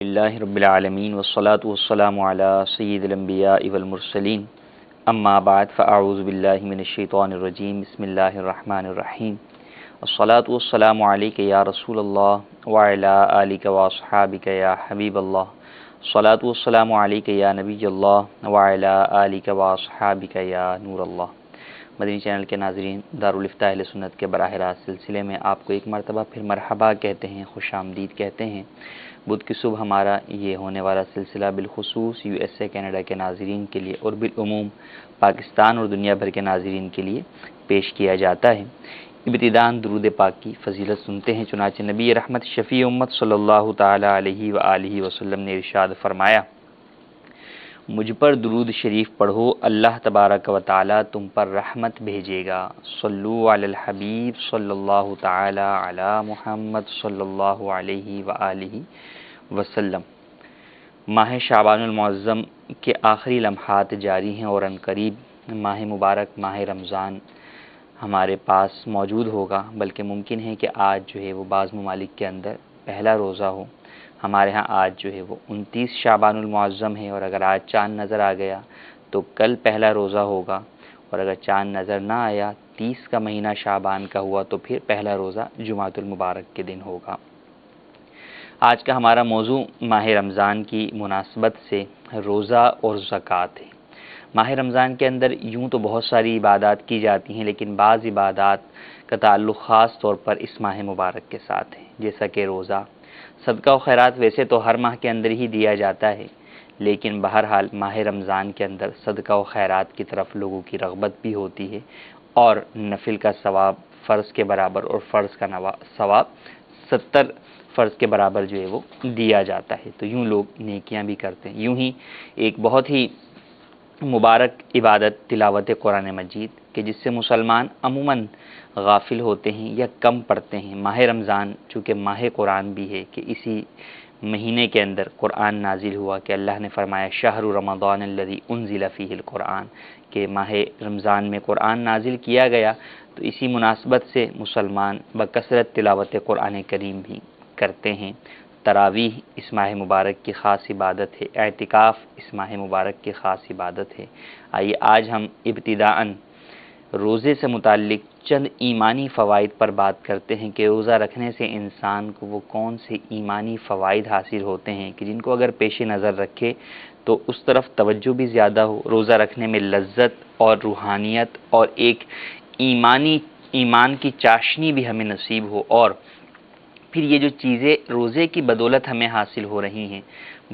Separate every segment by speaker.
Speaker 1: للہ رب العالمین والصلاة والسلام علی سید الانبیاء والمرسلین اما بعد فاعوذ باللہ من الشیطان الرجیم بسم اللہ الرحمن الرحیم الصلاة والسلام علیک یا رسول اللہ وعلی آلک واصحابک یا حبیب اللہ الصلاة والسلام علیک یا نبی اللہ وعلی آلک واصحابک یا نور اللہ۔ مدنی چینل کے ناظرین، دارالفتاح اہل سنت کے براہ راست سلسلے میں آپ کو ایک مرتبہ پھر مرحبا کہتے ہیں، خوش آمدید کہتے ہیں۔ بدھ کی صبح ہمارا یہ ہونے والا سلسلہ بالخصوص یو ایس اے کینیڈا کے ناظرین کے لیے اور بالعموم پاکستان اور دنیا بھر کے ناظرین کے لیے پیش کیا جاتا ہے۔ ابتداءً درود پاک کی فضیلت سنتے ہیں۔ چنانچہ نبی رحمت شفیع امت صلی اللہ تعالی علیہ وآلہ وسلم نے ارشاد فرمایا، مجھ پر درود شریف پڑھو، اللہ تبارک و تعالی تم پر رحمت بھیجے گا۔ صلو علی الحبیب صلی اللہ تعالی علی محمد صلی اللہ علیہ وآلہ وسلم۔ ماہ شعبان المعظم کے آخری لمحات جاری ہیں اور عنقریب ماہ مبارک ماہ رمضان ہمارے پاس موجود ہوگا، بلکہ ممکن ہے کہ آج جو ہے وہ بعض ممالک کے اندر پہلا روزہ ہو۔ ہمارے ہاں آج جو ہے وہ 29 شعبان المعظم ہے، اور اگر آج چاند نظر آ گیا تو کل پہلا روزہ ہوگا، اور اگر چاند نظر نہ آیا 30 کا مہینہ شعبان کا ہوا تو پھر پہلا روزہ جمعۃ المبارک کے دن ہوگا۔ آج کا ہمارا موضوع ماہ رمضان کی مناسبت سے روزہ اور زکوٰۃ ہے۔ ماہ رمضان کے اندر یوں تو بہت ساری عبادات کی جاتی ہیں، لیکن بعض عبادات کا تعلق خاص طور پر اس ماہ مبارک کے ساتھ ہے، جیسا کہ روزہ۔ صدقہ و خیرات ویسے تو ہر ماہ کے اندر ہی دیا جاتا ہے، لیکن بہرحال ماہ رمضان کے اندر صدقہ و خیرات کی طرف لوگوں کی رغبت بھی ہوتی ہے، اور نفل کا ثواب فرض کے برابر اور فرض کا ثواب 70 فرض کے برابر جو ہے وہ دیا جاتا ہے، تو یوں لوگ نیکیاں بھی کرتے ہیں۔ یوں ہی ایک بہت ہی مبارک عبادت تلاوت قرآن مجید کہ جس سے مسلمان عموماً غافل ہوتے ہیں یا کم پڑھتے ہیں۔ ماہ رمضان چونکہ ماہ قرآن بھی ہے کہ اسی مہینے کے اندر قرآن نازل ہوا کہ اللہ نے فرمایا شہر رمضان الذی انزل فیہ القرآن، کہ ماہ رمضان میں قرآن نازل کیا گیا، تو اسی مناسبت سے مسلمان بکثرت تلاوت قرآن کریم بھی کرتے ہیں۔ تراویح اس ماہ مبارک کی خاص عبادت ہے، اعتکاف اس ماہ مبارک کی خاص عبادت ہے۔ آئیے آج ہم ابتداءً روزے سے متعلق چند ایمانی فوائد پر بات کرتے ہیں کہ روزہ رکھنے سے انسان کو وہ کون سے ایمانی فوائد حاصل ہوتے ہیں کہ جن کو اگر پیش نظر رکھے تو اس طرف توجہ بھی زیادہ ہو، روزہ رکھنے میں لذت اور روحانیت اور ایک ایمان کی چاشنی بھی ہمیں نصیب ہو، اور پھر یہ جو چیزیں روزے کی بدولت ہمیں حاصل ہو رہی ہیں،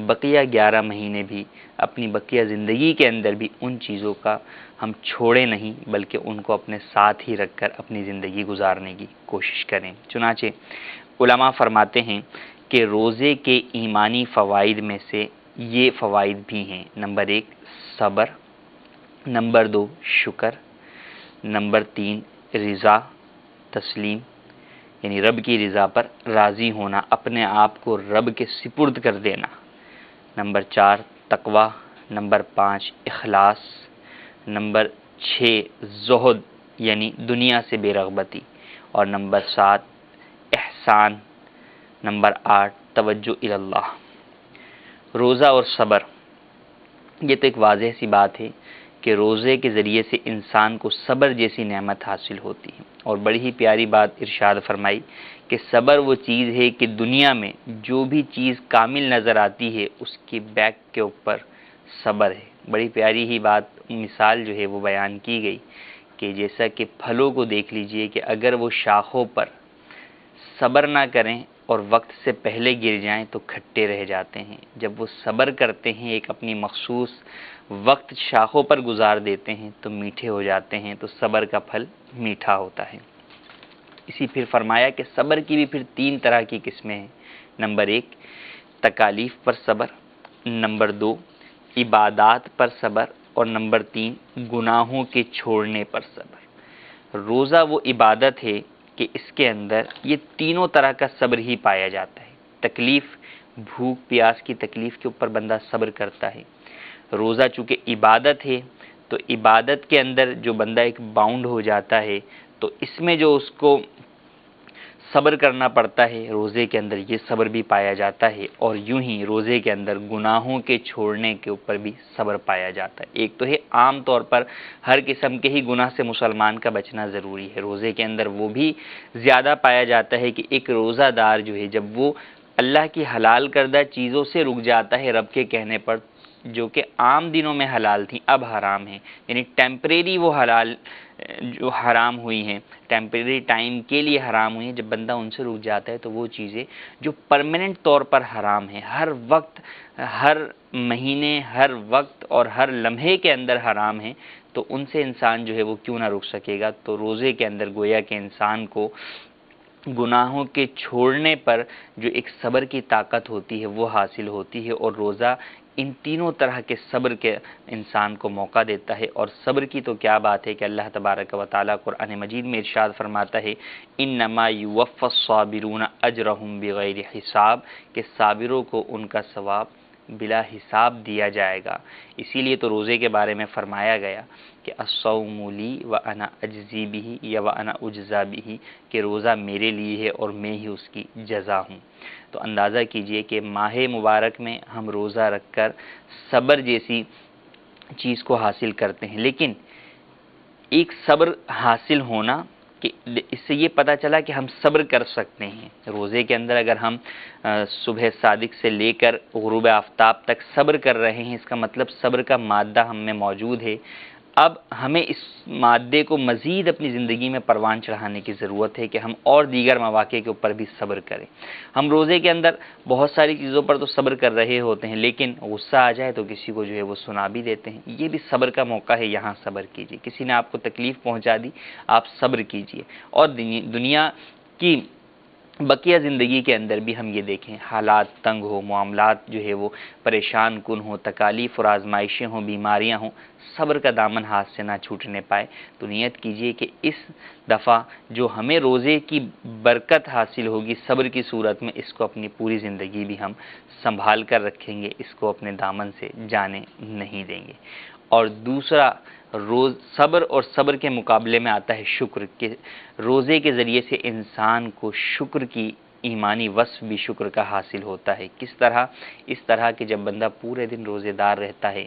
Speaker 1: بقیہ 11 مہینے بھی اپنی بقیہ زندگی کے اندر بھی ان چیزوں کا ہم چھوڑیں نہیں، بلکہ ان کو اپنے ساتھ ہی رکھ کر اپنی زندگی گزارنے کی کوشش کریں۔ چنانچہ علماء فرماتے ہیں کہ روزے کے ایمانی فوائد میں سے یہ فوائد بھی ہیں۔ نمبر 1 صبر، نمبر 2 شکر، نمبر 3 رضا تسلیم، یعنی رب کی رضا پر راضی ہونا، اپنے آپ کو رب کے سپرد کر دینا، نمبر 4 تقوی، نمبر 5 اخلاص، نمبر 6 زہد یعنی دنیا سے بے رغبتی، اور نمبر 7 احسان، نمبر 8 توجہ الی اللہ۔ روزہ اور صبر، یہ تو ایک واضح سی بات ہے کہ روزے کے ذریعے سے انسان کو صبر جیسی نعمت حاصل ہوتی ہے، اور بڑی ہی پیاری بات ارشاد فرمائی کہ صبر وہ چیز ہے کہ دنیا میں جو بھی چیز کامل نظر آتی ہے اس کی بیک کے اوپر صبر ہے۔ بڑی پیاری ہی بات مثال جو ہے وہ بیان کی گئی کہ جیسا کہ پھلوں کو دیکھ لیجئے کہ اگر وہ شاخوں پر صبر نہ کریں اور وقت سے پہلے گر جائیں تو کھٹے رہ جاتے ہیں، جب وہ صبر کرتے ہیں ایک اپنی مخصوص وقت شاخوں پر گزار دیتے ہیں تو میٹھے ہو جاتے ہیں، تو صبر کا پھل میٹھا ہوتا ہے۔ اسی پھر فرمایا کہ صبر کی بھی پھر 3 طرح کی قسمیں ہیں۔ نمبر 1 تکالیف پر صبر، نمبر 2 عبادات پر صبر، اور نمبر 3 گناہوں کے چھوڑنے پر صبر۔ روزہ وہ عبادت ہے کہ اس کے اندر یہ تینوں طرح کا صبر ہی پایا جاتا ہے۔ تکلیف، بھوک پیاس کی تکلیف کے اوپر بندہ صبر کرتا ہے۔ روزہ چونکہ عبادت ہے تو عبادت کے اندر جو بندہ ایک باؤنڈ ہو جاتا ہے، تو اس میں جو اس کو صبر کرنا پڑتا ہے، روزے کے اندر یہ صبر بھی پایا جاتا ہے، اور یوں ہی روزے کے اندر گناہوں کے چھوڑنے کے اوپر بھی صبر پایا جاتا ہے۔ ایک تو ہے عام طور پر ہر قسم کے ہی گناہ سے مسلمان کا بچنا ضروری ہے، روزے کے اندر وہ بھی زیادہ پایا جاتا ہے کہ ایک روزہ دار جو ہے جب وہ اللہ کی حلال کردہ چیزوں سے رک جاتا ہے رب کے کہنے پر، جو کہ عام دنوں میں حلال تھیں اب حرام ہیں، یعنی ٹیمپریری وہ حلال جو حرام ہوئی ہیں، ٹیمپریری ٹائم کے لیے حرام ہوئی ہیں، جب بندہ ان سے رک جاتا ہے تو وہ چیزیں جو پرماننٹ طور پر حرام ہیں، ہر وقت، ہر مہینے، ہر وقت اور ہر لمحے کے اندر حرام ہیں، تو ان سے انسان جو ہے وہ کیوں نہ رک سکے گا۔ تو روزے کے اندر گویا کہ انسان کو گناہوں کے چھوڑنے پر جو ایک صبر کی طاقت ہوتی ہے وہ حاصل ہوتی ہے، اور روزہ ان تینوں طرح کے صبر کے انسان کو موقع دیتا ہے۔ اور صبر کی تو کیا بات ہے کہ اللہ تبارک و تعالیٰ قرآن مجید میں ارشاد فرماتا ہے انما یوفی الصابرون اجرہم بغیر حساب، کہ صابروں کو ان کا ثواب بلا حساب دیا جائے گا۔ اسی لیے تو روزے کے بارے میں فرمایا گیا کہ الصوم لی وانا اجزی بہ یا وانا اجزا بہ، کہ روزہ میرے لیے ہے اور میں ہی اس کی جزا ہوں۔ تو اندازہ کیجئے کہ ماہ مبارک میں ہم روزہ رکھ کر صبر جیسی چیز کو حاصل کرتے ہیں، لیکن ایک صبر حاصل ہونا کہ اس سے یہ پتہ چلا کہ ہم صبر کر سکتے ہیں۔ روزے کے اندر اگر ہم صبح صادق سے لے کر غروب آفتاب تک صبر کر رہے ہیں، اس کا مطلب صبر کا مادہ ہم میں موجود ہے۔ اب ہمیں اس مادے کو مزید اپنی زندگی میں پروان چڑھانے کی ضرورت ہے کہ ہم اور دیگر مواقع کے اوپر بھی صبر کریں۔ ہم روزے کے اندر بہت ساری چیزوں پر تو صبر کر رہے ہوتے ہیں، لیکن غصہ آ جائے تو کسی کو جو ہے وہ سنا بھی دیتے ہیں، یہ بھی صبر کا موقع ہے، یہاں صبر کیجیے۔ کسی نے آپ کو تکلیف پہنچا دی، آپ صبر کیجیے۔ اور دنیا کی بقیہ زندگی کے اندر بھی ہم یہ دیکھیں، حالات تنگ ہو، معاملات جو ہے وہ پریشان کن ہوں، تکالیف اور آزمائشیں ہوں، بیماریاں ہوں، صبر کا دامن ہاتھ سے نہ چھوٹنے پائے۔ تو نیت کیجئے کہ اس دفعہ جو ہمیں روزے کی برکت حاصل ہوگی صبر کی صورت میں، اس کو اپنی پوری زندگی بھی ہم سنبھال کر رکھیں گے، اس کو اپنے دامن سے جانے نہیں دیں گے۔ اور دوسرا، صبر اور صبر کے مقابلے میں آتا ہے شکر، کہ روزے کے ذریعے سے انسان کو شکر کی ایمانی وصف بھی شکر کا حاصل ہوتا ہے۔ کس طرح؟ اس طرح کہ جب بندہ پورے دن روزے دار رہتا ہے،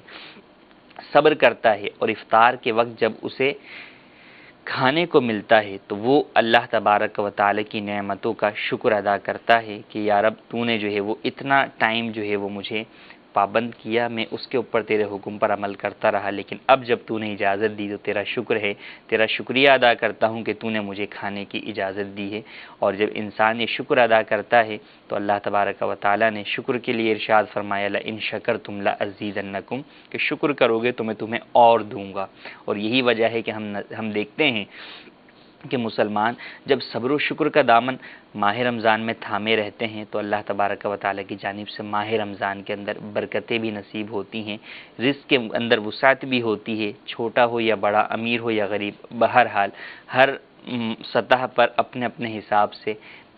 Speaker 1: صبر کرتا ہے، اور افطار کے وقت جب اسے کھانے کو ملتا ہے تو وہ اللہ تبارک و تعالی کی نعمتوں کا شکر ادا کرتا ہے کہ یا رب تو نے جو ہے وہ اتنا ٹائم جو ہے وہ مجھے پابند کیا، میں اس کے اوپر تیرے حکم پر عمل کرتا رہا، لیکن اب جب تو نے اجازت دی تو تیرا شکر ہے، تیرا شکریہ ادا کرتا ہوں کہ تو نے مجھے کھانے کی اجازت دی ہے۔ اور جب انسان یہ شکر ادا کرتا ہے تو اللہ تبارک و تعالیٰ نے شکر کے لیے ارشاد فرمایا لئن شکرتم لازیدنکم، کہ شکر کرو گے تو میں تمہیں اور دوں گا۔ اور یہی وجہ ہے کہ ہم دیکھتے ہیں کہ مسلمان جب صبر و شکر کا دامن ماہ رمضان میں تھامے رہتے ہیں تو اللہ تبارک و تعالیٰ کی جانب سے ماہ رمضان کے اندر برکتیں بھی نصیب ہوتی ہیں، رزق کے اندر وسعت بھی ہوتی ہے، چھوٹا ہو یا بڑا، امیر ہو یا غریب، بہرحال ہر سطح پر اپنے اپنے حساب سے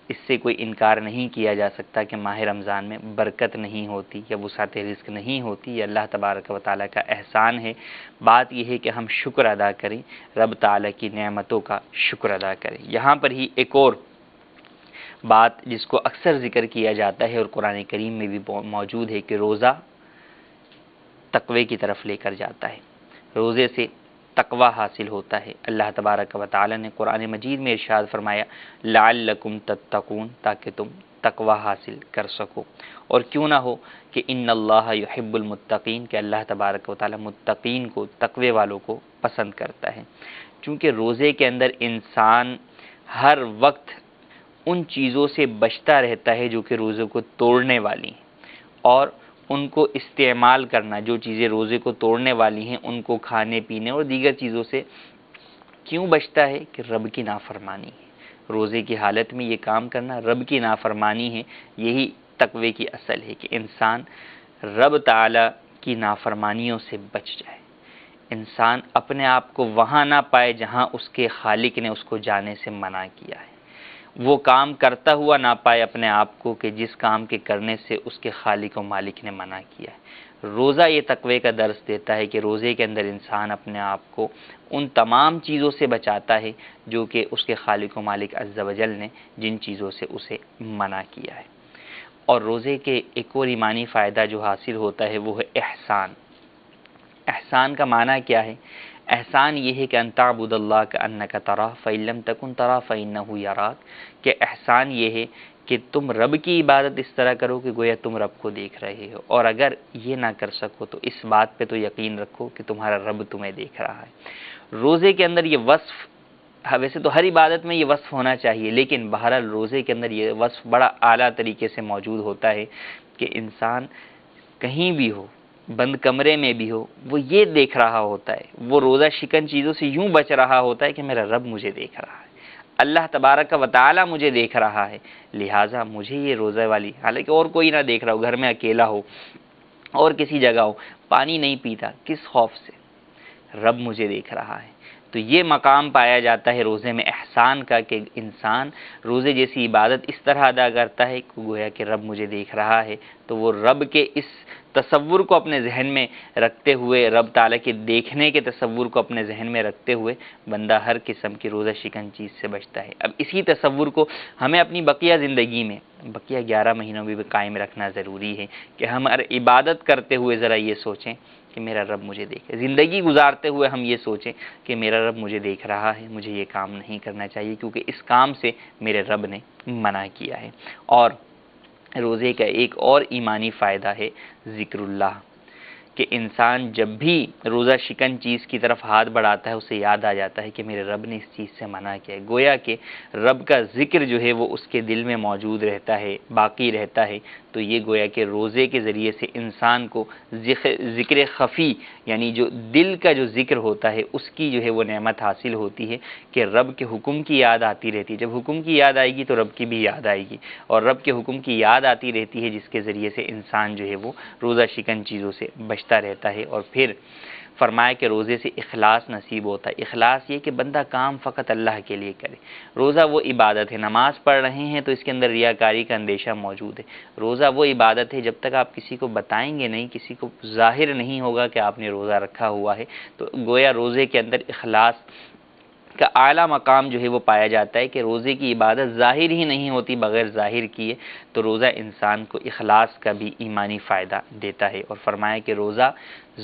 Speaker 1: اس سے کوئی انکار نہیں کیا جا سکتا کہ ماہ رمضان میں برکت نہیں ہوتی یا وسعت رزق نہیں ہوتی، یہ اللہ تبارک و تعالیٰ کا احسان ہے۔ بات یہ ہے کہ ہم شکر ادا کریں، رب تعالیٰ کی نعمتوں کا شکر ادا کریں۔ یہاں پر ہی ایک اور بات جس کو اکثر ذکر کیا جاتا ہے اور قرآن کریم میں بھی موجود ہے کہ روزہ تقوی کی طرف لے کر جاتا ہے، روزے سے تقوی حاصل ہوتا ہے۔ اللہ تبارک و تعالی نے قرآن مجید میں ارشاد فرمایا لعلکم تتقون، تاکہ تم تقوی حاصل کر سکو۔ اور کیوں نہ ہو کہ ان اللہ یحب المتقین، کہ اللہ تبارک و تعالی متقین کو، تقوی والوں کو پسند کرتا ہے۔ چونکہ روزے کے اندر انسان ہر وقت ان چیزوں سے بچتا رہتا ہے جو کہ روزے کو توڑنے والی ہیں، اور ان کو استعمال کرنا، جو چیزیں روزے کو توڑنے والی ہیں ان کو کھانے پینے اور دیگر چیزوں سے کیوں بچتا ہے؟ کہ رب کی نافرمانی ہے۔ روزے کی حالت میں یہ کام کرنا رب کی نافرمانی ہے۔ یہی تقوی کی اصل ہے کہ انسان رب تعالی کی نافرمانیوں سے بچ جائے، انسان اپنے آپ کو وہاں نہ پائے جہاں اس کے خالق نے اس کو جانے سے منع کیا ہے۔ وہ کام کرتا ہوا نہ پائے اپنے آپ کو کہ جس کام کے کرنے سے اس کے خالق و مالک نے منع کیا ہے۔ روزہ یہ تقوی کا درس دیتا ہے کہ روزے کے اندر انسان اپنے آپ کو ان تمام چیزوں سے بچاتا ہے جو کہ اس کے خالق و مالک عز و جل نے جن چیزوں سے اسے منع کیا ہے۔ اور روزے کے ایک اور ایمانی فائدہ جو حاصل ہوتا ہے وہ ہے احسان۔ احسان کا معنی کیا ہے؟ احسان یہ ہے کہ ان تعبد اللہ کانک تراہ فإن لم تکن تراہ فإنہ یراک، کہ احسان یہ ہے کہ تم رب کی عبادت اس طرح کرو کہ گویا تم رب کو دیکھ رہے ہو، اور اگر یہ نہ کر سکو تو اس بات پہ تو یقین رکھو کہ تمہارا رب تمہیں دیکھ رہا ہے۔ روزے کے اندر یہ وصف، ویسے تو ہر عبادت میں یہ وصف ہونا چاہیے، لیکن بہرحال روزے کے اندر یہ وصف بڑا اعلیٰ طریقے سے موجود ہوتا ہے کہ انسان کہیں بھی ہو، بند کمرے میں بھی ہو، وہ یہ دیکھ رہا ہوتا ہے، وہ روزہ شکن چیزوں سے یوں بچ رہا ہوتا ہے کہ میرا رب مجھے دیکھ رہا ہے، اللہ تبارک و تعالی مجھے دیکھ رہا ہے، لہٰذا مجھے یہ روزہ والی، حالانکہ اور کوئی نہ دیکھ رہا ہو، گھر میں اکیلا ہو اور کسی جگہ ہو، پانی نہیں پیتا، کس خوف سے؟ رب مجھے دیکھ رہا ہے۔ تو یہ مقام پایا جاتا ہے روزے میں احسان کا کہ انسان روزے جیسی عبادت اس طرح ادا کرتا ہے کہ گویا کہ رب مجھے دیکھ رہا ہے، تو وہ رب کے اس تصور کو اپنے ذہن میں رکھتے ہوئے، رب تعالیٰ کے دیکھنے کے تصور کو اپنے ذہن میں رکھتے ہوئے بندہ ہر قسم کی روزہ شکن چیز سے بچتا ہے۔ اب اسی تصور کو ہمیں اپنی بقیہ زندگی میں، بقیہ 11 مہینوں میں بھی قائم رکھنا ضروری ہے کہ ہم ہر عبادت کرتے ہوئے ذرا یہ سوچیں کہ میرا رب مجھے دیکھے، زندگی گزارتے ہوئے ہم یہ سوچیں کہ میرا رب مجھے دیکھ رہا ہے، مجھے یہ کام نہیں کرنا چاہیے کیونکہ اس کام سے میرے رب نے منع کیا ہے۔ اور روزے کا ایک اور ایمانی فائدہ ہے ذکر اللہ، کہ انسان جب بھی روزہ شکن چیز کی طرف ہاتھ بڑھاتا ہے اسے یاد آ جاتا ہے کہ میرے رب نے اس چیز سے منع کیا ہے، گویا کہ رب کا ذکر جو ہے وہ اس کے دل میں موجود رہتا ہے، باقی رہتا ہے۔ تو یہ گویا کہ روزے کے ذریعے سے انسان کو ذکر خفی، یعنی جو دل کا جو ذکر ہوتا ہے اس کی جو ہے وہ نعمت حاصل ہوتی ہے کہ رب کے حکم کی یاد آتی رہتی ہے۔ جب حکم کی یاد آئے گی تو رب کی بھی یاد آئے گی، اور رب کے حکم کی یاد آتی رہتی ہے جس کے ذریعے سے انسان جو ہے وہ روزہ شکن چیزوں سے بچتا رہتا ہے۔ اور پھر فرمایا کہ روزے سے اخلاص نصیب ہوتا ہے۔ اخلاص یہ کہ بندہ کام فقط اللہ کے لیے کرے۔ روزہ وہ عبادت ہے، نماز پڑھ رہے ہیں تو اس کے اندر ریاکاری کا اندیشہ موجود ہے۔ روزہ وہ عبادت ہے جب تک آپ کسی کو بتائیں گے نہیں، کسی کو ظاہر نہیں ہوگا کہ آپ نے روزہ رکھا ہوا ہے، تو گویا روزے کے اندر اخلاص کا اعلیٰ مقام جو ہے وہ پایا جاتا ہے کہ روزے کی عبادت ظاہر ہی نہیں ہوتی بغیر ظاہر کیے۔ تو روزہ انسان کو اخلاص کا بھی ایمانی فائدہ دیتا ہے۔ اور فرمایا کہ روزہ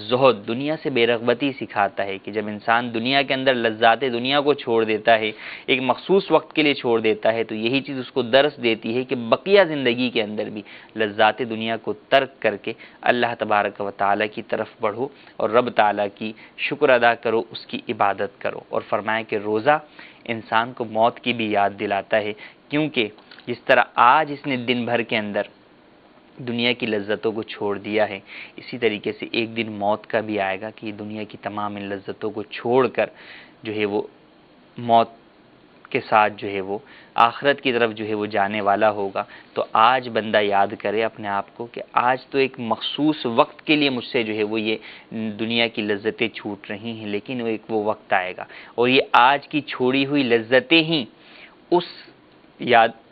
Speaker 1: زہد، دنیا سے بے رغبتی سکھاتا ہے کہ جب انسان دنیا کے اندر لذات دنیا کو چھوڑ دیتا ہے، ایک مخصوص وقت کے لیے چھوڑ دیتا ہے، تو یہی چیز اس کو درس دیتی ہے کہ بقیہ زندگی کے اندر بھی لذات دنیا کو ترک کر کے اللہ تبارک و تعالیٰ کی طرف بڑھو اور رب تعالیٰ کی شکر ادا کرو، اس کی عبادت کرو۔ اور فرمایا کہ روزہ انسان کو موت کی بھی یاد دلاتا ہے، کیونکہ جس طرح آج اس نے دن بھر کے اندر دنیا کی لذتوں کو چھوڑ دیا ہے، اسی طریقے سے ایک دن موت کا بھی آئے گا کہ دنیا کی تمام ان لذتوں کو چھوڑ کر جو ہے وہ موت کے ساتھ جو ہے وہ آخرت کی طرف جو ہے وہ جانے والا ہوگا۔ تو آج بندہ یاد کرے اپنے آپ کو کہ آج تو ایک مخصوص وقت کے لیے مجھ سے جو ہے وہ یہ دنیا کی لذتیں چھوٹ رہی ہیں، لیکن وہ وقت آئے گا اور یہ آج کی چھوڑی ہوئی لذتیں ہی اس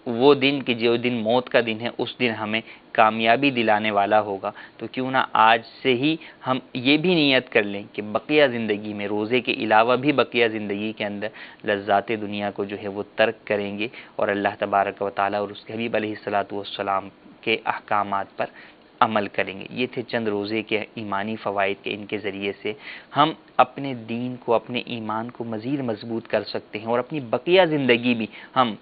Speaker 1: وہ دن کہ جو دن موت کا دن ہے اس دن ہمیں کامیابی دلانے والا ہوگا۔ تو کیوں نہ آج سے ہی ہم یہ بھی نیت کر لیں کہ بقیہ زندگی میں روزے کے علاوہ بھی بقیہ زندگی کے اندر لذات دنیا کو جو ہے وہ ترک کریں گے اور اللہ تبارک و تعالیٰ اور اس کے حبیب علیہ الصلاۃ والسلام کے احکامات پر عمل کریں گے۔ یہ تھے چند روزے کے ایمانی فوائد کے، ان کے ذریعے سے ہم اپنے دین کو، اپنے ایمان کو مزید مضبوط کر سکتے ہیں اور اپنی بقیہ زندگی بھی ہم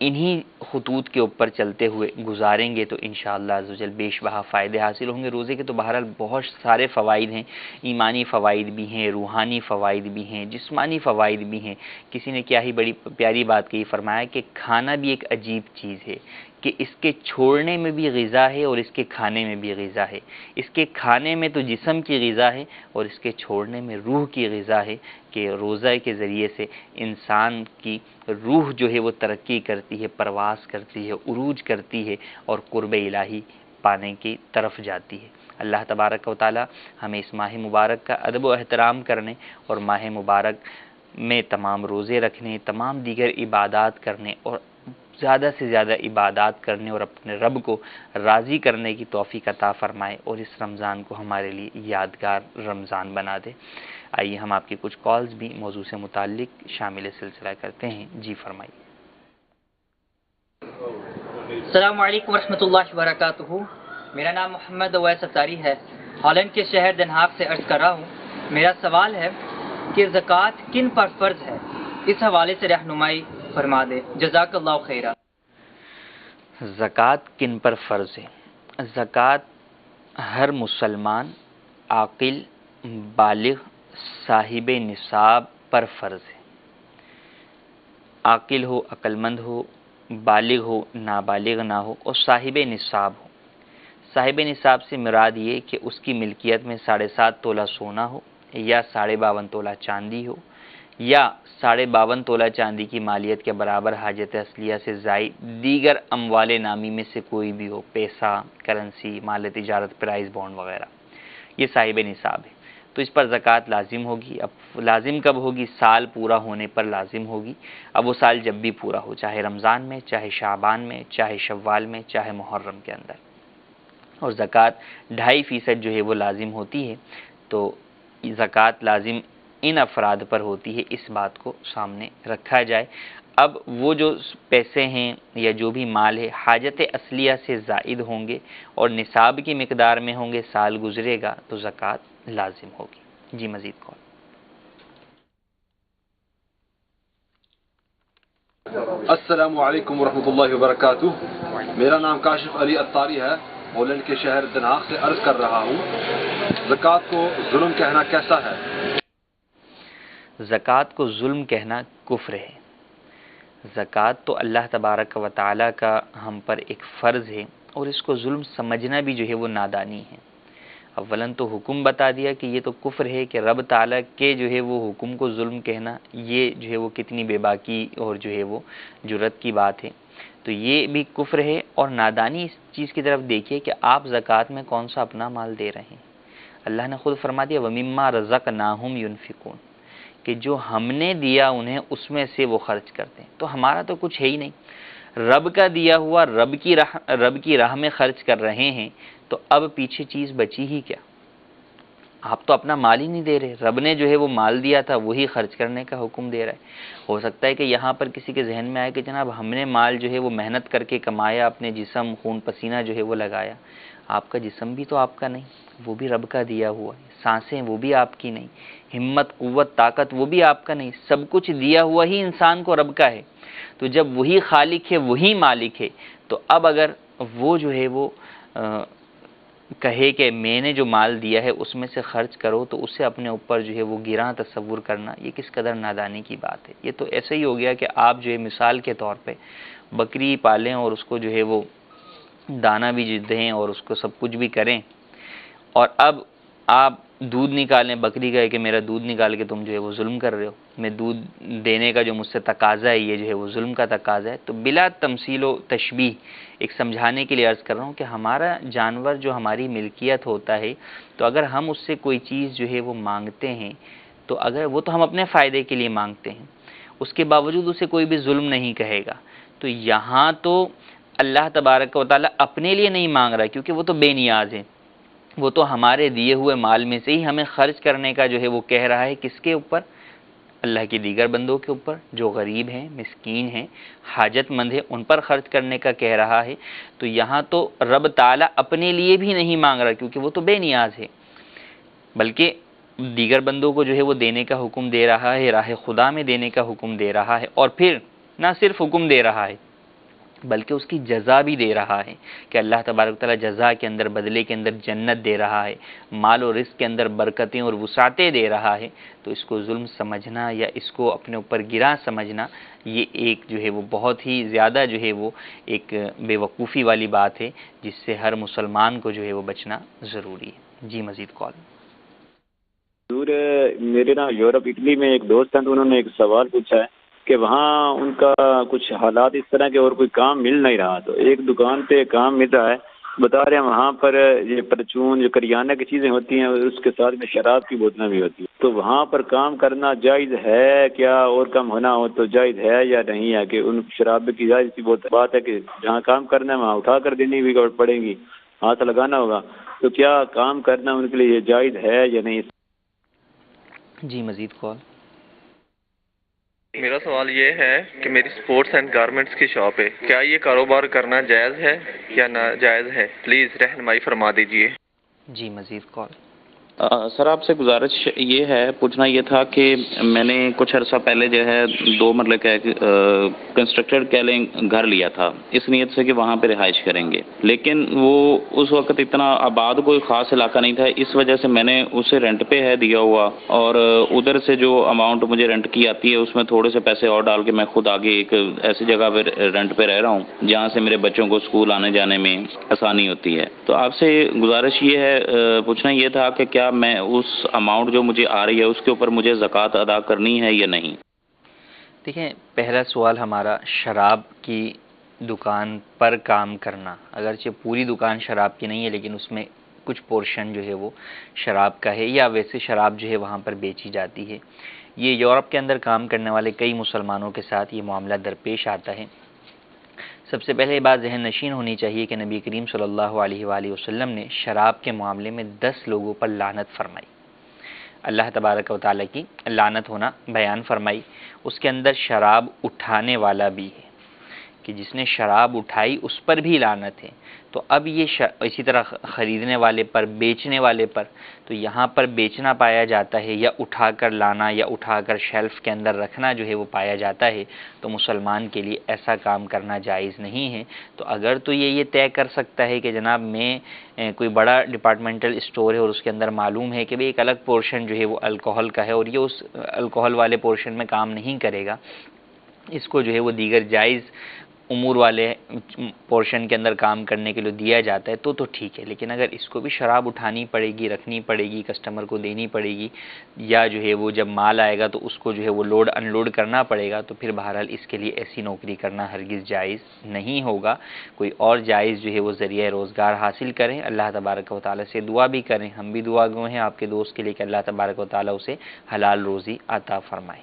Speaker 1: انہی خطوط کے اوپر چلتے ہوئے گزاریں گے تو انشاءاللہ عزوجل بیش بہا فائدے حاصل ہوں گے۔ روزے کے تو بہرحال بہت سارے فوائد ہیں، ایمانی فوائد بھی ہیں، روحانی فوائد بھی ہیں، جسمانی فوائد بھی ہیں۔ کسی نے کیا ہی بڑی پیاری بات کہی، فرمایا کہ کھانا بھی ایک عجیب چیز ہے کہ اس کے چھوڑنے میں بھی غذا ہے اور اس کے کھانے میں بھی غذا ہے۔ اس کے کھانے میں تو جسم کی غذا ہے اور اس کے چھوڑنے میں روح کی غذا ہے، کہ روزہ کے ذریعے سے انسان کی روح جو ہے وہ ترقی کرتی ہے، پرواز کرتی ہے، عروج کرتی ہے اور قرب الہی پانے کی طرف جاتی ہے۔ اللہ تبارک و تعالی ہمیں اس ماہ مبارک کا ادب و احترام کرنے اور ماہ مبارک میں تمام روزے رکھنے، تمام دیگر عبادات کرنے اور زیادہ سے زیادہ عبادات کرنے اور اپنے رب کو راضی کرنے کی توفیق عطا فرمائے اور اس رمضان کو ہمارے لیے یادگار رمضان بنا دے۔ آئیے ہم آپ کی کچھ کالز بھی موضوع سے متعلق شامل سلسلہ کرتے ہیں۔ جی فرمائیے۔
Speaker 2: السلام علیکم ورحمۃ اللہ وبرکاتہ۔ میرا نام محمد اویس اتاری ہے، ہالینڈ کے شہر دن ہاگ سے عرض کر رہا ہوں۔ میرا سوال ہے کہ زکوٰۃ کن پر فرض ہے، اس حوالے سے رہنمائی فرما دے، جزاک اللہ خیرہ۔
Speaker 1: زکوٰۃ کن پر فرض ہے؟ زکوٰۃ ہر مسلمان عاقل، بالغ، صاحب نصاب پر فرض ہے۔ عاقل ہو، عقل مند ہو، بالغ ہو، نابالغ نہ ہو اور صاحب نصاب ہو۔ صاحب نصاب سے مراد یہ کہ اس کی ملکیت میں 7.5 تولہ سونا ہو یا 52.5 تولہ چاندی ہو یا 52.5 تولہ چاندی کی مالیت کے برابر حاجت اصلیہ سے زائد دیگر اموال نامی میں سے کوئی بھی ہو، پیسہ، کرنسی، مال تجارت، پرائز بانڈ وغیرہ، یہ صاحب نصاب ہے۔ تو اس پر زکوٰۃ لازم ہوگی۔ اب لازم کب ہوگی؟ سال پورا ہونے پر لازم ہوگی۔ اب وہ سال جب بھی پورا ہو، چاہے رمضان میں، چاہے شعبان میں، چاہے شوال میں، چاہے محرم کے اندر۔ اور زکوٰۃ 2.5% جو ہے وہ لازم ہوتی ہے۔ تو زکوٰۃ لازم ان افراد پر ہوتی ہے، اس بات کو سامنے رکھا جائے۔ اب وہ جو پیسے ہیں یا جو بھی مال ہے حاجت اصلیہ سے زائد ہوں گے اور نصاب کی مقدار میں ہوں گے، سال گزرے گا تو زکوٰۃ لازم ہوگی۔ جی مزید کون؟
Speaker 3: السلام علیکم ورحمۃ اللہ وبرکاتہ۔ میرا نام کاشف علی اتاری ہے، ہالینڈ کے شہر دن ہاگ سے عرض کر رہا ہوں، زکوٰۃ کو ظلم کہنا کیسا ہے؟
Speaker 1: زکوٰۃ کو ظلم کہنا کفر ہے۔ زکوٰۃ تو اللہ تبارک و تعالیٰ کا ہم پر ایک فرض ہے اور اس کو ظلم سمجھنا بھی جو ہے وہ نادانی ہے۔ اولاً تو حکم بتا دیا کہ یہ تو کفر ہے، کہ رب تعالیٰ کے جو ہے وہ حکم کو ظلم کہنا، یہ جو ہے وہ کتنی بے باکی اور جو ہے وہ جرت کی بات ہے۔ تو یہ بھی کفر ہے اور نادانی اس چیز کی طرف دیکھیے کہ آپ زکوٰۃ میں کون سا اپنا مال دے رہے ہیں۔ اللہ نے خود فرما دیا وَمِمَّا رَزَقْنَاهُمْ يُنْفِقُونَ، کہ جو ہم نے دیا انہیں اس میں سے وہ خرچ کرتے ہیں۔ تو ہمارا تو کچھ ہے ہی نہیں، رب کا دیا ہوا رب کی راہ میں خرچ کر رہے ہیں، تو اب پیچھے چیز بچی ہی کیا؟ آپ تو اپنا مال ہی نہیں دے رہے، رب نے جو ہے وہ مال دیا تھا وہی خرچ کرنے کا حکم دے رہا ہے۔ ہو سکتا ہے کہ یہاں پر کسی کے ذہن میں آئے کہ جناب ہم نے مال جو ہے وہ محنت کر کے کمایا، اپنے جسم، خون پسینہ جو ہے وہ لگایا۔ آپ کا جسم بھی تو آپ کا نہیں، وہ بھی رب کا دیا ہوا ہے، سانسیں وہ بھی آپ کی نہیں، ہمت، قوت، طاقت وہ بھی آپ کا نہیں، سب کچھ دیا ہوا ہی انسان کو رب کا ہے۔ تو جب وہی خالق ہے، وہی مالک ہے، تو اب اگر وہ جو ہے وہ کہے کہ میں نے جو مال دیا ہے اس میں سے خرچ کرو، تو اسے اپنے اوپر جو ہے وہ گراں تصور کرنا، یہ کس قدر نادانی کی بات ہے۔ یہ تو ایسے ہی ہو گیا کہ آپ جو ہے مثال کے طور پہ بکری پالیں اور اس کو جو ہے وہ دانہ بھی دیں اور اس کو سب کچھ بھی کریں، اور اب آپ دودھ نکالیں بکری کا ہے کہ میرا دودھ نکال کے تم جو ہے وہ ظلم کر رہے ہو، میں دودھ دینے کا جو مجھ سے تقاضا ہے یہ جو ہے وہ ظلم کا تقاضا ہے۔ تو بلا تمثیل و تشبیہ ایک سمجھانے کے لیے عرض کر رہا ہوں کہ ہمارا جانور جو ہماری ملکیت ہوتا ہے، تو اگر ہم اس سے کوئی چیز جو ہے وہ مانگتے ہیں، تو اگر وہ تو ہم اپنے فائدے کے لیے مانگتے ہیں، اس کے باوجود اسے کوئی بھی ظلم نہیں کہے گا۔ تو یہاں تو اللہ تبارک و تعالیٰ اپنے لیے نہیں مانگ رہا کیونکہ وہ تو بے نیاز ہے، وہ تو ہمارے دیے ہوئے مال میں سے ہی ہمیں خرچ کرنے کا جو ہے وہ کہہ رہا ہے۔ کس کے اوپر؟ اللہ کے دیگر بندوں کے اوپر جو غریب ہیں، مسکین ہیں، حاجت مند ہیں، ان پر خرچ کرنے کا کہہ رہا ہے۔ تو یہاں تو رب تعالیٰ اپنے لیے بھی نہیں مانگ رہا کیونکہ وہ تو بے نیاز ہے، بلکہ دیگر بندوں کو جو ہے وہ دینے کا حکم دے رہا ہے، راہ خدا میں دینے کا حکم دے رہا ہے، اور پھر نہ صرف حکم دے رہا ہے بلکہ اس کی جزا بھی دے رہا ہے کہ اللہ تبارک تعالیٰ جزا کے اندر، بدلے کے اندر جنت دے رہا ہے، مال و رزق کے اندر برکتیں اور وسعتیں دے رہا ہے۔ تو اس کو ظلم سمجھنا یا اس کو اپنے اوپر گراں سمجھنا، یہ ایک جو ہے وہ بہت ہی زیادہ جو ہے وہ ایک بے وقوفی والی بات ہے جس سے ہر مسلمان کو جو ہے وہ بچنا ضروری ہے۔ جی مزید کال۔
Speaker 4: میرے نا یورپ اٹلی میں ایک دوست ہیں، تو انہوں نے ایک سوال پوچھا ہے کہ وہاں ان کا کچھ حالات اس طرح کے اور کوئی کام مل نہیں رہا، تو ایک دکان پہ کام مل رہا ہے بتا رہے ہیں وہاں پر یہ پرچون جو کریانہ کی چیزیں ہوتی ہیں اس کے ساتھ میں شراب کی بوتلیں بھی ہوتی ہیں، تو وہاں پر کام کرنا جائز ہے کیا؟ اور کم ہونا ہو تو جائز ہے یا نہیں ہے کہ ان شراب کی جائز کی بات ہے کہ جہاں کام کرنا ہے وہاں اٹھا کر دینی بھی پڑیں گی، ہاتھ لگانا ہوگا، تو کیا کام کرنا ان کے لیے یہ جائز ہے یا نہیں؟
Speaker 1: جی مزید کال۔
Speaker 5: میرا سوال یہ ہے کہ میری سپورٹس اینڈ گارمنٹس کی شاپ ہے، کیا یہ کاروبار کرنا جائز ہے یا ناجائز ہے؟ پلیز رہنمائی فرما دیجیے۔
Speaker 1: جی مزید کال۔
Speaker 6: سر آپ سے گزارش یہ ہے، پوچھنا یہ تھا کہ میں نے کچھ عرصہ پہلے جو ہے 2 مرلے کا کنسٹرکٹڈ گھر لیا تھا اس نیت سے کہ وہاں پہ رہائش کریں گے، لیکن وہ اس وقت اتنا آباد کوئی خاص علاقہ نہیں تھا، اس وجہ سے میں نے اسے رینٹ پہ ہے دیا ہوا، اور ادھر سے جو اماؤنٹ مجھے رینٹ کی آتی ہے اس میں تھوڑے سے پیسے اور ڈال کے میں خود آگے ایک ایسی جگہ پہ رینٹ پہ رہ رہا ہوں جہاں سے میرے بچوں کو اسکول آنے جانے میں آسانی ہوتی ہے۔ تو آپ سے گزارش یہ ہے، پوچھنا یہ تھا کہ کیا میں اس اماؤنٹ جو مجھے آ رہی ہے اس کے اوپر مجھے زکوٰۃ ادا کرنی ہے یا نہیں؟
Speaker 1: دیکھیں، پہلا سوال ہمارا شراب کی دکان پر کام کرنا، اگرچہ پوری دکان شراب کی نہیں ہے لیکن اس میں کچھ پورشن جو ہے وہ شراب کا ہے، یا ویسے شراب جو ہے وہاں پر بیچی جاتی ہے۔ یہ یورپ کے اندر کام کرنے والے کئی مسلمانوں کے ساتھ یہ معاملہ درپیش آتا ہے۔ سب سے پہلے یہ بات ذہن نشین ہونی چاہیے کہ نبی کریم صلی اللہ علیہ وآلہ وسلم نے شراب کے معاملے میں 10 لوگوں پر لعنت فرمائی، اللہ تبارک و تعالیٰ کی لعنت ہونا بیان فرمائی۔ اس کے اندر شراب اٹھانے والا بھی ہے کہ جس نے شراب اٹھائی اس پر بھی لعنت ہے۔ تو اب یہ اسی طرح خریدنے والے پر، بیچنے والے پر، تو یہاں پر بیچنا پایا جاتا ہے یا اٹھا کر لانا یا اٹھا کر شیلف کے اندر رکھنا جو ہے وہ پایا جاتا ہے، تو مسلمان کے لیے ایسا کام کرنا جائز نہیں ہے۔ تو اگر تو یہ طے کر سکتا ہے کہ جناب میں کوئی بڑا ڈپارٹمنٹل اسٹور ہے اور اس کے اندر معلوم ہے کہ ایک الگ پورشن جو ہے وہ الکوہل کا ہے اور یہ اس الکوہل والے پورشن میں کام نہیں کرے گا، اس کو جو ہے وہ دیگر جائز امور والے پورشن کے اندر کام کرنے کے لیے دیا جاتا ہے تو ٹھیک ہے، لیکن اگر اس کو بھی شراب اٹھانی پڑے گی، رکھنی پڑے گی، کسٹمر کو دینی پڑے گی، یا جو ہے وہ جب مال آئے گا تو اس کو جو ہے وہ لوڈ ان لوڈ کرنا پڑے گا، تو پھر بہرحال اس کے لیے ایسی نوکری کرنا ہرگز جائز نہیں ہوگا۔ کوئی اور جائز جو ہے وہ ذریعہ روزگار حاصل کریں، اللہ تبارک و تعالیٰ سے دعا بھی کریں، ہم بھی دعا گو ہیں آپ کے دوست کے لیے کہ اللہ تبارک و تعالیٰ اسے حلال روزی عطا فرمائے۔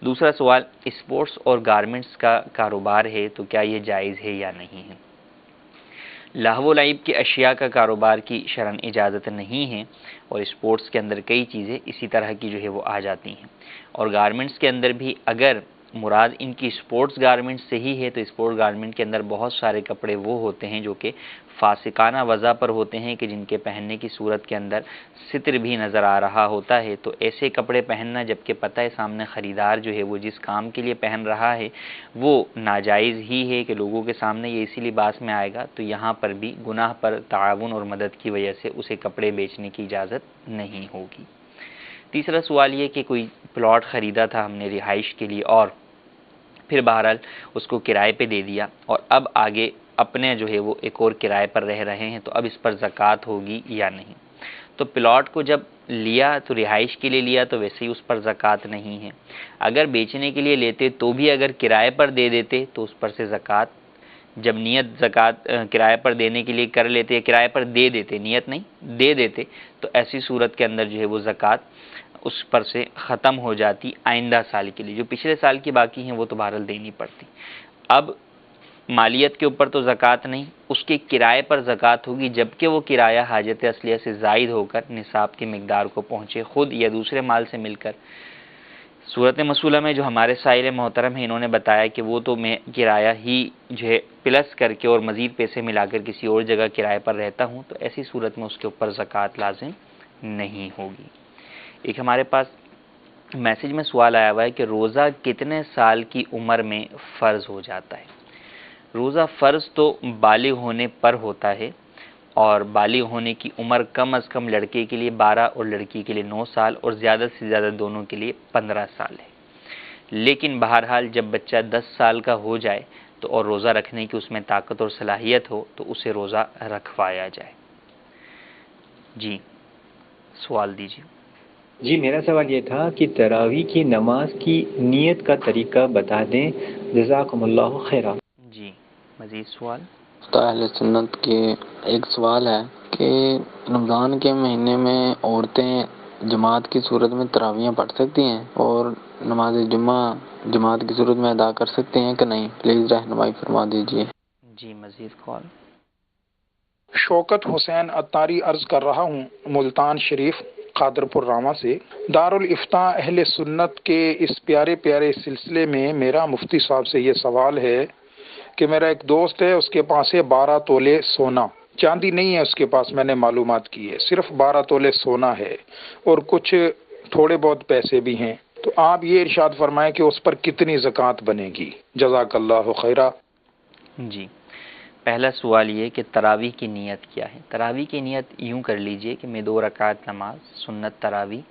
Speaker 1: دوسرا سوال، اسپورٹس اور گارمنٹس کا کاروبار ہے تو کیا یہ جائز ہے یا نہیں ہے؟ لہو و لعب کی اشیاء کا کاروبار کی شرعاً اجازت نہیں ہے، اور اسپورٹس کے اندر کئی چیزیں اسی طرح کی جو ہے وہ آ جاتی ہیں، اور گارمنٹس کے اندر بھی اگر مراد ان کی اسپورٹس گارمنٹس سے ہی ہے تو اسپورٹ گارمنٹ کے اندر بہت سارے کپڑے وہ ہوتے ہیں جو کہ فاسقانہ وضع پر ہوتے ہیں کہ جن کے پہننے کی صورت کے اندر ستر بھی نظر آ رہا ہوتا ہے، تو ایسے کپڑے پہننا جبکہ پتہ ہے سامنے خریدار جو ہے وہ جس کام کے لیے پہن رہا ہے وہ ناجائز ہی ہے کہ لوگوں کے سامنے یہ اسی لباس میں آئے گا، تو یہاں پر بھی گناہ پر تعاون اور مدد کی وجہ سے اسے کپڑے بیچنے کی اجازت نہیں ہوگی۔ تیسرا سوال یہ کہ کوئی پلاٹ خریدا تھا ہم نے رہائش کے لیے اور پھر بہرحال اس کو کرائے پہ دے دیا، اور اب آگے اپنے جو ہے وہ ایک اور کرائے پر رہ رہے ہیں، تو اب اس پر زکوٰۃ ہوگی یا نہیں؟ تو پلاٹ کو جب لیا تو رہائش کے لیے لیا تو ویسے ہی اس پر زکوٰۃ نہیں ہے، اگر بیچنے کے لیے لیتے تو بھی اگر کرائے پر دے دیتے تو اس پر سے زکوٰۃ، جب نیت زکوٰۃ کرائے پر دینے کے لیے کر لیتے، کرائے پر دے دیتے، نیت نہیں دے دیتے، تو ایسی صورت کے اندر جو ہے وہ زکوٰۃ اس پر سے ختم ہو جاتی آئندہ سال کے لیے، جو پچھلے سال کی باقی ہیں وہ تو بہرحال دینی پڑتی۔ اب مالیت کے اوپر تو زکوٰۃ نہیں، اس کے کرائے پر زکوٰۃ ہوگی جبکہ وہ کرایہ حاجت اصلیہ سے زائد ہو کر نصاب کی مقدار کو پہنچے، خود یا دوسرے مال سے مل کر۔ صورت مسئلہ میں جو ہمارے سائل محترم ہیں انہوں نے بتایا کہ وہ تو میں کرایہ ہی جو ہے پلس کر کے اور مزید پیسے ملا کر کسی اور جگہ کرائے پر رہتا ہوں، تو ایسی صورت میں اس کے اوپر زکوٰۃ لازم نہیں ہوگی۔ ایک ہمارے پاس میسج میں سوال آیا ہوا ہے کہ روزہ کتنے سال کی عمر میں فرض ہو جاتا ہے؟ روزہ فرض تو بالغ ہونے پر ہوتا ہے، اور بالغ ہونے کی عمر کم از کم لڑکے کے لیے 12 اور لڑکی کے لیے 9 سال اور زیادہ سے زیادہ دونوں کے لیے 15 سال ہے، لیکن بہرحال جب بچہ 10 سال کا ہو جائے تو اور روزہ رکھنے کی اس میں طاقت اور صلاحیت ہو تو اسے روزہ رکھوایا جائے۔ جی سوال دیجیے۔
Speaker 7: جی میرا سوال یہ تھا کہ تراویح کی نماز کی نیت کا طریقہ بتا دیں، جزاکم اللہ خیرا۔
Speaker 1: جی مزید سوال۔
Speaker 8: اہل سنت کے ایک سوال ہے کہ رمضان کے مہینے میں عورتیں جماعت کی صورت میں تراویحیں پڑھ سکتی ہیں اور نماز جمعہ جماعت کی صورت میں ادا کر سکتے ہیں کہ نہیں؟ پلیز رہنمائی فرما دیجیے۔
Speaker 1: جی مزید کال۔
Speaker 9: شوکت حسین عطاری عرض کر رہا ہوں ملتان شریف قادر پور راما سے۔ دارالافتاء اہل سنت کے اس پیارے پیارے سلسلے میں میرا مفتی صاحب سے یہ سوال ہے کہ میرا ایک دوست ہے، اس کے پاس ہے 12 تولے سونا، چاندی نہیں ہے اس کے پاس، میں نے معلومات کی ہے، صرف 12 تولے سونا ہے اور کچھ تھوڑے بہت پیسے بھی ہیں، تو آپ یہ ارشاد فرمائیں کہ اس پر کتنی زکوٰۃ بنے گی؟ جزاک اللہ خیرہ۔
Speaker 1: جی، پہلا سوال یہ کہ تراویح کی نیت کیا ہے؟ تراویح کی نیت یوں کر لیجئے کہ میں 2 رکعت نماز سنت تراویح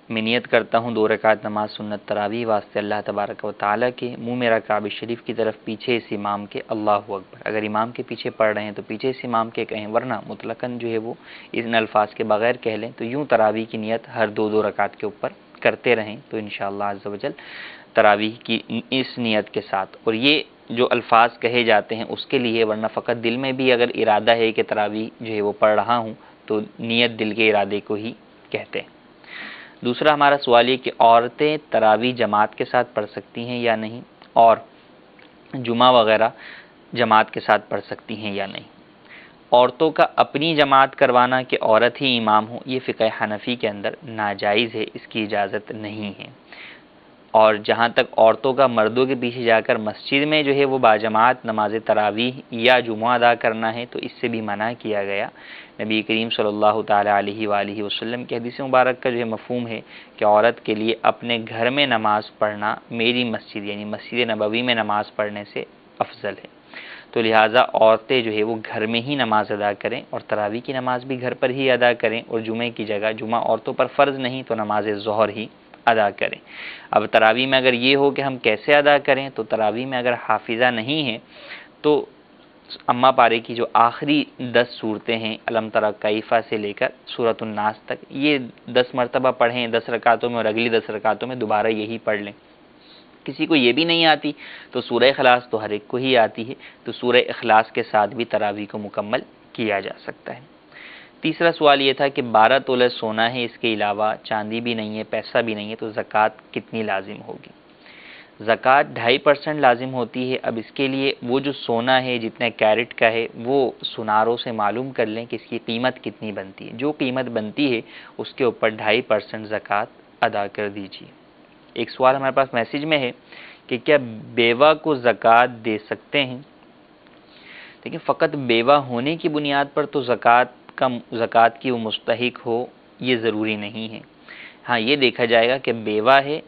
Speaker 1: میں نیت کرتا ہوں، 2 رکعت نماز سنت تراویح واسطے اللہ تبارک و تعالیٰ کے، منہ میرا کعبہ شریف کی طرف، پیچھے اس امام کے اللہ اکبر۔ اگر امام کے پیچھے پڑھ رہے ہیں تو پیچھے اس امام کے کہیں، ورنہ مطلقاً جو ہے وہ ان الفاظ کے بغیر کہہ لیں، تو یوں تراویح کی نیت ہر 2 رکعت کے اوپر کرتے رہیں تو انشاءاللہ عز و جل تراویح کی اس نیت کے ساتھ، اور یہ جو الفاظ کہے جاتے ہیں اس کے لیے، ورنہ فقط دل میں بھی اگر ارادہ ہے کہ تراویح جو ہے وہ پڑھ رہا ہوں تو نیت دل کے ارادے کو ہی کہتے ہیں۔ دوسرا ہمارا سوال یہ کہ عورتیں تراویح جماعت کے ساتھ پڑھ سکتی ہیں یا نہیں، اور جمعہ وغیرہ جماعت کے ساتھ پڑھ سکتی ہیں یا نہیں۔ عورتوں کا اپنی جماعت کروانا کہ عورت ہی امام ہو، یہ فقہ حنفی کے اندر ناجائز ہے، اس کی اجازت نہیں ہے۔ اور جہاں تک عورتوں کا مردوں کے پیچھے جا کر مسجد میں جو ہے وہ باجماعت نماز تراویح یا جمعہ ادا کرنا ہے تو اس سے بھی منع کیا گیا۔ نبی کریم صلی اللہ تعالیٰ علیہ وآلہ وسلم کے حدیث مبارک کا جو ہے مفہوم ہے کہ عورت کے لیے اپنے گھر میں نماز پڑھنا میری مسجد یعنی مسجد نبوی میں نماز پڑھنے سے افضل ہے، تو لہٰذا عورتیں جو ہے وہ گھر میں ہی نماز ادا کریں اور تراویح کی نماز بھی گھر پر ہی ادا کریں، اور جمعے کی جگہ جمعہ عورتوں پر فرض نہیں تو نماز ظہر ہی ادا کریں۔ اب تراویح میں اگر یہ ہو کہ ہم کیسے ادا کریں، تو تراویح میں اگر حافظہ نہیں ہے تو اما پارے کی جو آخری 10 صورتیں ہیں علم تری کیف سے لے کر سورۃ الناس تک، یہ 10 مرتبہ پڑھیں 10 رکعتوں میں، اور اگلی 10 رکعتوں میں دوبارہ یہی پڑھ لیں۔ کسی کو یہ بھی نہیں آتی تو سورہ اخلاص تو ہر ایک کو ہی آتی ہے، تو سورہ اخلاص کے ساتھ بھی تراویح کو مکمل کیا جا سکتا ہے۔ تیسرا سوال یہ تھا کہ 12 تولہ سونا ہے، اس کے علاوہ چاندی بھی نہیں ہے، پیسہ بھی نہیں ہے، تو زکوٰۃ کتنی لازم ہوگی؟ زکوٰۃ 2.5% لازم ہوتی ہے۔ اب اس کے لیے وہ جو سونا ہے جتنے کیرٹ کا ہے وہ سناروں سے معلوم کر لیں کہ اس کی قیمت کتنی بنتی ہے، جو قیمت بنتی ہے اس کے اوپر 2.5% زکوٰۃ ادا کر دیجیے۔ ایک سوال ہمارے پاس میسج میں ہے کہ کیا بیوہ کو زکوٰۃ دے سکتے ہیں؟ دیکھیں، فقط بیوہ ہونے کی بنیاد پر تو زکوٰۃ کی وہ مستحق ہو یہ ضروری نہیں ہے۔ ہاں، یہ دیکھا جائے گا کہ بیوہ ہے،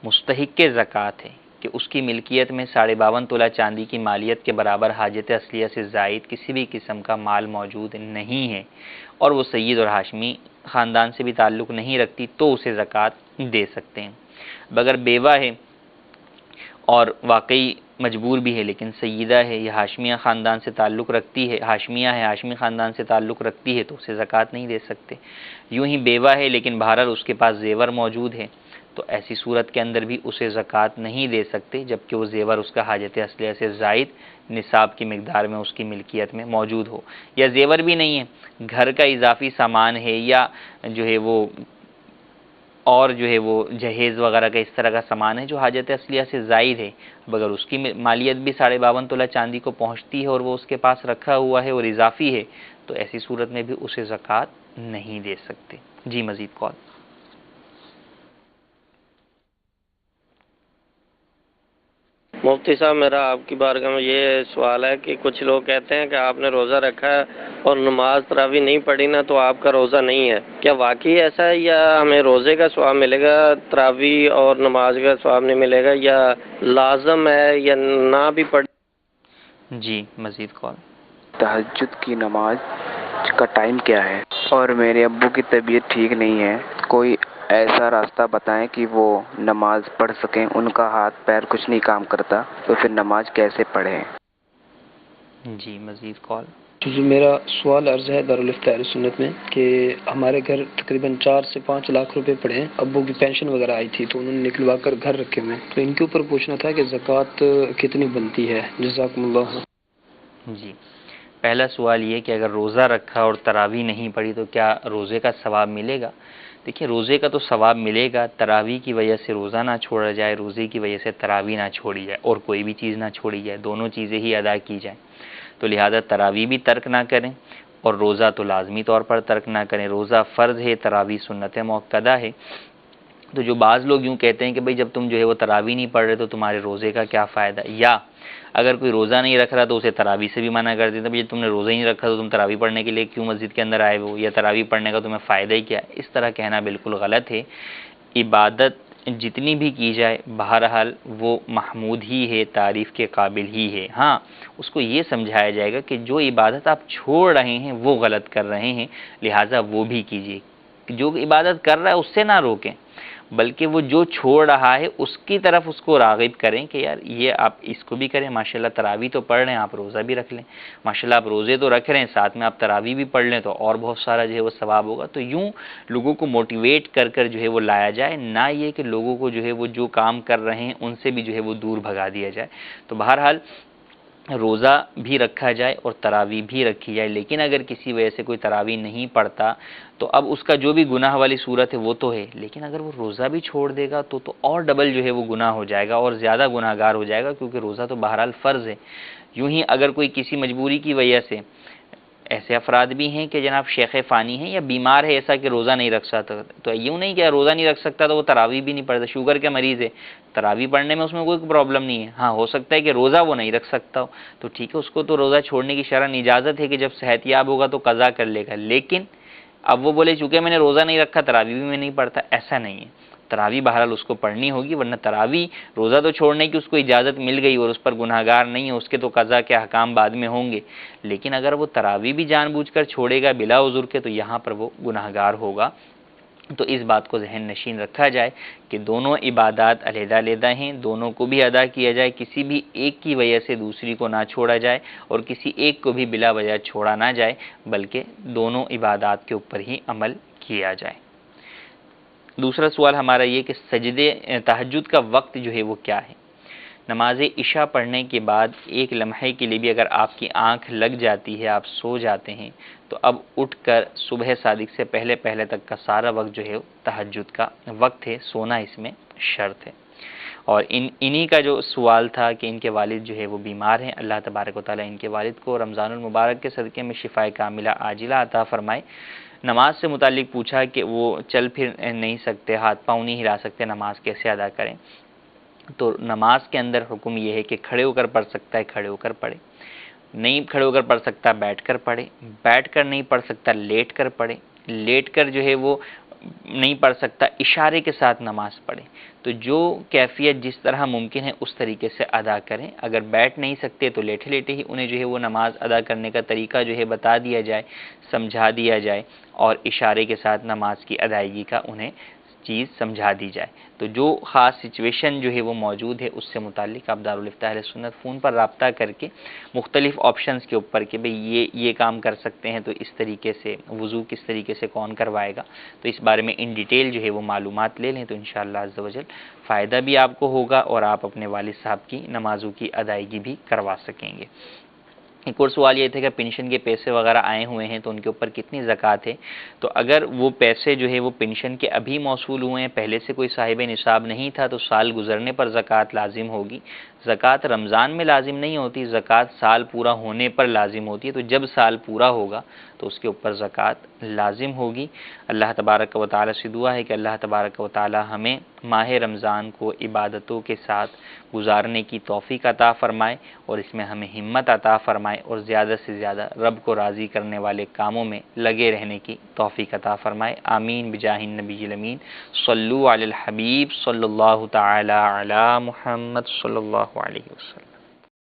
Speaker 1: مستحق کے زکوٰۃ ہے کہ اس کی ملکیت میں 52.5 تولہ چاندی کی مالیت کے برابر حاجت اصلیہ سے زائد کسی بھی قسم کا مال موجود نہیں ہے، اور وہ سید اور ہاشمی خاندان سے بھی تعلق نہیں رکھتی، تو اسے زکوٰۃ دے سکتے ہیں۔ اگر بیوہ ہے اور واقعی مجبور بھی ہے لیکن سیدہ ہے یا ہاشمیہ خاندان سے تعلق رکھتی ہے، ہاشمیہ ہے ہاشمی خاندان سے تعلق رکھتی ہے، تو اسے زکوٰۃ نہیں دے سکتے۔ یوں ہی بیوہ ہے لیکن بہرحال اس کے پاس زیور موجود ہے، تو ایسی صورت کے اندر بھی اسے زکوٰۃ نہیں دے سکتے جبکہ وہ زیور اس کا حاجت اصلیہ سے زائد نصاب کی مقدار میں اس کی ملکیت میں موجود ہو، یا زیور بھی نہیں ہے، گھر کا اضافی سامان ہے، یا جو ہے وہ اور جو ہے وہ جہیز وغیرہ کا اس طرح کا سامان ہے جو حاجت اصلیہ سے زائد ہے۔ اب اگر اس کی مالیت بھی 52.5 تولہ چاندی کو پہنچتی ہے اور وہ اس کے پاس رکھا ہوا ہے اور اضافی ہے، تو ایسی صورت میں بھی اسے زکوٰۃ نہیں دے سکتے۔ جی مزید کال۔
Speaker 10: مفتی صاحب، میرا آپ کی بارگاہ میں یہ سوال ہے کہ کچھ لوگ کہتے ہیں کہ آپ نے روزہ رکھا ہے اور نماز تراویح نہیں پڑھی نا تو آپ کا روزہ نہیں ہے، کیا واقعی ایسا ہے، یا ہمیں روزے کا ثواب ملے گا تراویح اور نماز کا ثواب نہیں ملے گا، یا لازم ہے یا نہ بھی پڑھ؟
Speaker 1: جی مزید کال۔
Speaker 11: تہجد کی نماز کا ٹائم کیا ہے؟ اور میرے ابو کی طبیعت ٹھیک نہیں ہے، کوئی ایسا راستہ بتائیں کہ وہ نماز پڑھ سکیں، ان کا ہاتھ پیر کچھ نہیں کام کرتا، تو پھر نماز کیسے پڑھیں؟
Speaker 1: جی مزید کال۔
Speaker 12: جی، میرا سوال عرض ہے دارالافتاء اہل سنت میں کہ ہمارے گھر تقریباً 4 سے 5 لاکھ روپے پڑے ہیں، ابو کی پینشن وغیرہ آئی تھی تو انہوں نے نکلوا کر گھر رکھے ہوئے ہیں، تو ان کے اوپر پوچھنا تھا کہ زکوٰۃ کتنی بنتی ہے؟ جزاکم اللہ۔
Speaker 1: جی، پہلا سوال یہ کہ اگر روزہ رکھا اور تراویح نہیں پڑھی تو کیا روزے کا ثواب ملے گا؟ دیکھیں، روزے کا تو ثواب ملے گا، تراویح کی وجہ سے روزہ نہ چھوڑا جائے، روزے کی وجہ سے تراویح نہ چھوڑی جائے، اور کوئی بھی چیز نہ چھوڑی جائے، دونوں چیزیں ہی ادا کی جائیں، تو لہذا تراویح بھی ترک نہ کریں اور روزہ تو لازمی طور پر ترک نہ کریں۔ روزہ فرض ہے، تراویح سنت مؤکدہ ہے۔ تو جو بعض لوگ یوں کہتے ہیں کہ بھئی جب تم جو ہے وہ تراویح نہیں پڑھ رہے تو تمہارے روزے کا کیا فائدہ، یا اگر کوئی روزہ نہیں رکھ رہا تو اسے تراویح سے بھی منع کر دیتے ہیں، بھئی تم نے روزہ ہی نہیں رکھا تو تم تراویح پڑھنے کے لیے کیوں مسجد کے اندر آئے ہو، یا تراویح پڑھنے کا تمہیں فائدہ ہی کیا ہے؟ اس طرح کہنا بالکل غلط ہے۔ عبادت جتنی بھی کی جائے بہرحال وہ محمود ہی ہے، تعریف کے قابل ہی ہے۔ ہاں، اس کو یہ سمجھایا جائے گا کہ جو عبادت آپ چھوڑ رہے ہیں وہ غلط کر رہے ہیں، لہٰذا وہ بھی کیجیے۔ جو عبادت کر رہا ہے اس سے نہ روکیں، بلکہ وہ جو چھوڑ رہا ہے اس کی طرف اس کو راغب کریں کہ یار یہ آپ اس کو بھی کریں، ماشاءاللہ تراویح تو پڑھ رہے ہیں، آپ روزہ بھی رکھ لیں، ماشاءاللہ آپ روزے تو رکھ رہے ہیں، ساتھ میں آپ تراویح بھی پڑھ لیں تو اور بہت سارا جو ہے وہ ثواب ہوگا۔ تو یوں لوگوں کو موٹیویٹ کر کر جو ہے وہ لایا جائے، نہ یہ کہ لوگوں کو جو ہے وہ جو کام کر رہے ہیں ان سے بھی جو ہے وہ دور بھگا دیا جائے۔ تو بہرحال روزہ بھی رکھا جائے اور تراویح بھی رکھی جائے، لیکن اگر کسی وجہ سے کوئی تراویح نہیں پڑھتا تو اب اس کا جو بھی گناہ والی صورت ہے وہ تو ہے، لیکن اگر وہ روزہ بھی چھوڑ دے گا تو اور ڈبل جو ہے وہ گناہ ہو جائے گا اور زیادہ گناہ گار ہو جائے گا، کیونکہ روزہ تو بہرحال فرض ہے۔ یوں ہی اگر کوئی کسی مجبوری کی وجہ سے، ایسے افراد بھی ہیں کہ جناب شیخ فانی ہیں یا بیمار ہے ایسا کہ روزہ نہیں رکھ سکتا، تو یوں نہیں کہ روزہ نہیں رکھ سکتا تو وہ تراویح بھی نہیں پڑھتا، شوگر کے مریض ہے، تراویح پڑھنے میں اس میں کوئی پرابلم نہیں ہے، ہاں ہو سکتا ہے کہ روزہ وہ نہیں رکھ سکتا ہو، تو ٹھیک ہے، اس کو تو روزہ چھوڑنے کی شرعاً اجازت ہے کہ جب صحت یاب ہوگا تو قضا کر لے گا، لیکن اب وہ بولے چونکہ میں نے روزہ نہیں رکھا تراویح بھی میں نہیں پڑھتا، ایسا نہیں ہے۔ تراویح بہرحال اس کو پڑھنی ہوگی، ورنہ تراویح روزہ تو چھوڑنے کی اس کو اجازت مل گئی اور اس پر گناہ گار نہیں ہے، اس کے تو قضا کے احکام بعد میں ہوں گے، لیکن اگر وہ تراویح بھی جان بوجھ کر چھوڑے گا بلا عذر کے تو یہاں پر وہ گناہ گار ہوگا۔ تو اس بات کو ذہن نشین رکھا جائے کہ دونوں عبادات علیحدہ علیحدہ ہیں، دونوں کو بھی ادا کیا جائے، کسی بھی ایک کی وجہ سے دوسری کو نہ چھوڑا جائے اور کسی ایک کو بھی بلا وجہ چھوڑا نہ جائے، بلکہ دونوں عبادات کے اوپر ہی عمل کیا جائے۔ دوسرا سوال ہمارا یہ کہ سجدے تہجد کا وقت جو ہے وہ کیا ہے؟ نماز عشاء پڑھنے کے بعد ایک لمحے کے لیے بھی اگر آپ کی آنکھ لگ جاتی ہے، آپ سو جاتے ہیں، تو اب اٹھ کر صبح صادق سے پہلے پہلے تک کا سارا وقت جو ہے تہجد کا وقت ہے، سونا اس میں شرط ہے۔ اور انہی کا جو سوال تھا کہ ان کے والد جو ہے وہ بیمار ہیں، اللہ تبارک و تعالیٰ ان کے والد کو رمضان المبارک کے صدقے میں شفائے کاملہ عاجلہ عطا فرمائے۔ نماز سے متعلق پوچھا کہ وہ چل پھر نہیں سکتے، ہاتھ پاؤں نہیں ہلا سکتے، نماز کیسے ادا کریں؟ تو نماز کے اندر حکم یہ ہے کہ کھڑے ہو کر پڑھ سکتا ہے کھڑے ہو کر پڑھے، نہیں کھڑے ہو کر پڑھ سکتا بیٹھ کر پڑھے، بیٹھ کر نہیں پڑھ سکتا لیٹ کر پڑھے، لیٹ کر جو ہے وہ نہیں پڑھ سکتا اشارے کے ساتھ نماز پڑھے۔ تو جو کیفیت جس طرح ممکن ہے اس طریقے سے ادا کریں، اگر بیٹھ نہیں سکتے تو لیٹے لیٹے ہی انہیں جو ہے وہ نماز ادا کرنے کا طریقہ جو ہے بتا دیا جائے، سمجھا دیا جائے اور اشارے کے ساتھ نماز کی ادائیگی کا انہیں چیز سمجھا دی جائے۔ تو جو خاص سچویشن جو ہے وہ موجود ہے اس سے متعلق آپ دارالفتاح اہل سنت فون پر رابطہ کر کے مختلف آپشنز کے اوپر کہ بھئی یہ کام کر سکتے ہیں تو اس طریقے سے وضو کس طریقے سے کون کروائے گا، تو اس بارے میں ان ڈیٹیل جو ہے وہ معلومات لے لیں تو انشاءاللہ عز و جل فائدہ بھی آپ کو ہوگا اور آپ اپنے والد صاحب کی نمازوں کی ادائیگی بھی کروا سکیں گے۔ ایک اور سوال یہ تھا کہ پینشن کے پیسے وغیرہ آئے ہوئے ہیں تو ان کے اوپر کتنی زکوٰۃ ہے؟ تو اگر وہ پیسے جو ہے وہ پینشن کے ابھی موصول ہوئے ہیں، پہلے سے کوئی صاحب نصاب نہیں تھا تو سال گزرنے پر زکوٰۃ لازم ہوگی۔ زکوٰۃ رمضان میں لازم نہیں ہوتی، زکوٰۃ سال پورا ہونے پر لازم ہوتی ہے، تو جب سال پورا ہوگا تو اس کے اوپر زکوٰۃ لازم ہوگی۔ اللہ تبارک و تعالیٰ سے دعا ہے کہ اللہ تبارک و تعالیٰ ہمیں ماہ رمضان کو عبادتوں کے ساتھ گزارنے کی توفیق عطا فرمائے اور اس میں ہمیں ہمت عطا فرمائے اور زیادہ سے زیادہ رب کو راضی کرنے والے کاموں میں لگے رہنے کی توفیق عطا فرمائے۔ آمین بجاہ النبی الامین۔ صلو علی الحبیب صلی اللہ تعالی علی محمد صلی اللہ علیہ وسلم۔